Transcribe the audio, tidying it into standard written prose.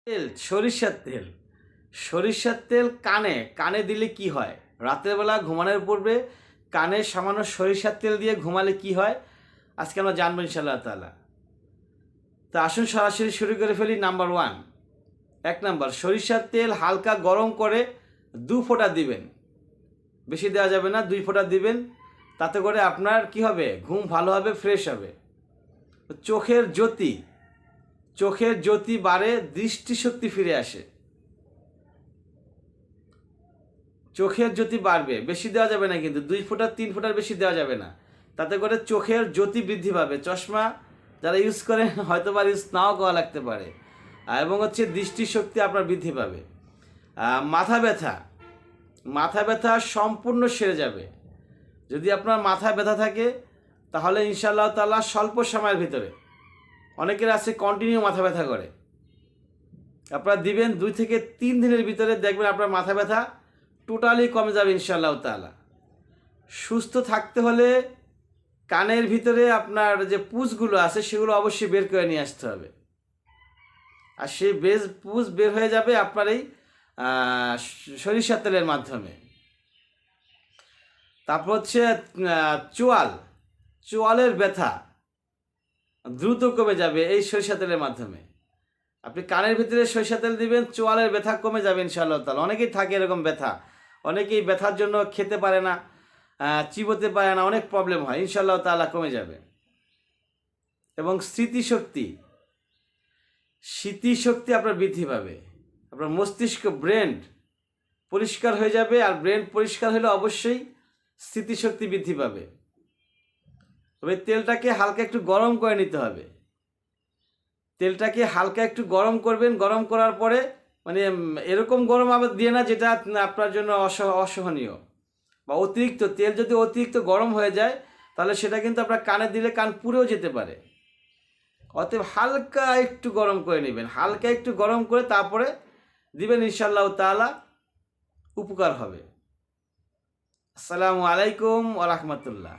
তেল, সরিষার তেল। সরিষার তেল কানে কানে দিলে কি হয়? রাতের বেলা ঘুমানোর পূর্বে কানে সামান্য সরিষার তেল দিয়ে ঘুমালে কি হয়? আজকে আমরা জানবো ইনশাআল্লাহ তাআলা। তো আসুন সরাসরি শুরু করে ফেলি। নাম্বার 1, 1 নাম্বার, সরিষার তেল হালকা গরম করে 2 ফোঁটা দিবেন। বেশি দেওয়া যাবে না, 2 ফোঁটা দিবেন। তাতে করে আপনার কি হবে? ঘুম ভালো হবে, ফ্রেশ হবে। চোখের জ্যোতি বাড়ে, দৃষ্টিশক্তি ফিরে আসে। চোখের জ্যোতি বাড়বে, বেশি দেওয়া যাবে না, কিন্তু 2 ফোঁটা 3 ফোঁটার বেশি দেওয়া যাবে না। তাতে করে চোখের জ্যোতি বৃদ্ধি পাবে। চশমা যারা ইউজ করেন হয়তো বা ইউজ নাও করা লাগতে পারে। এবং দৃষ্টিশক্তি আপনার বৃদ্ধি পাবে। মাথা ব্যথা সম্পূর্ণ সেরে যাবে। যদি আপনার মাথা ব্যথা থাকে তাহলে ইনশাআল্লাহ তাআলা স্বল্প সময়ের ভিতরে, অনেকের আছে কন্টিনিউ মাথা ব্যথা করে, আপনারা দিবেন 2 থেকে 3 দিনের ভিতরে দেখবেন আপনার মাথা ব্যথা টোটালি কমে যাবে ইনশাআল্লাহ তাআলা। সুস্থ থাকতে হলে কানের ভিতরে আপনার যে পুঁজগুলো আছে সেগুলো অবশ্যই বের করে নিয়ে আসতে হবে। আর সেই পুঁজ বের হয়ে যাবে আপনার এই সরিষার তেলের মাধ্যমে। তারপর চোয়ালের ব্যথা দ্রুত কমে যাবে এই সরিষা তেলের মাধ্যমে। আপনি কানের ভিতরে সরিষা তেল দিবেন, চোয়ালের ব্যথা কমে যাবে ইনশাআল্লাহ তাআলা। অনেকেই থাকে এরকম ব্যথা, অনেকেই ব্যথার জন্য খেতে পারে না, চিবোতে পারে না, অনেক প্রবলেম হয়। ইনশাআল্লাহ তাআলা কমে যাবে। এবং স্মৃতিশক্তি আপনার বৃদ্ধি পাবে। আপনার মস্তিষ্ক, ব্রেন পরিষ্কার হয়ে যাবে। আর ব্রেন পরিষ্কার হলে অবশ্যই স্মৃতিশক্তি বৃদ্ধি পাবে। তবে তেলটাকে হালকা একটু গরম করে নিতে হবে। তেলটাকে হালকা একটু গরম করবেন। গরম করার পরে মানে এরকম গরম আবার দিয়ে না যেটা আপনার জন্য অসহনীয় বা অতিরিক্ত। তেল যদি অতিরিক্ত গরম হয়ে যায় তাহলে সেটা কিন্তু আপনার কানে দিলে কান পুড়েও যেতে পারে। অতএব হালকা একটু গরম করে নেবেন, হালকা একটু গরম করে তারপরে দিবেন, ইনশাআল্লাহ তাআলা উপকার হবে। আসসালামু আলাইকুম ওয়া রাহমাতুল্লাহ।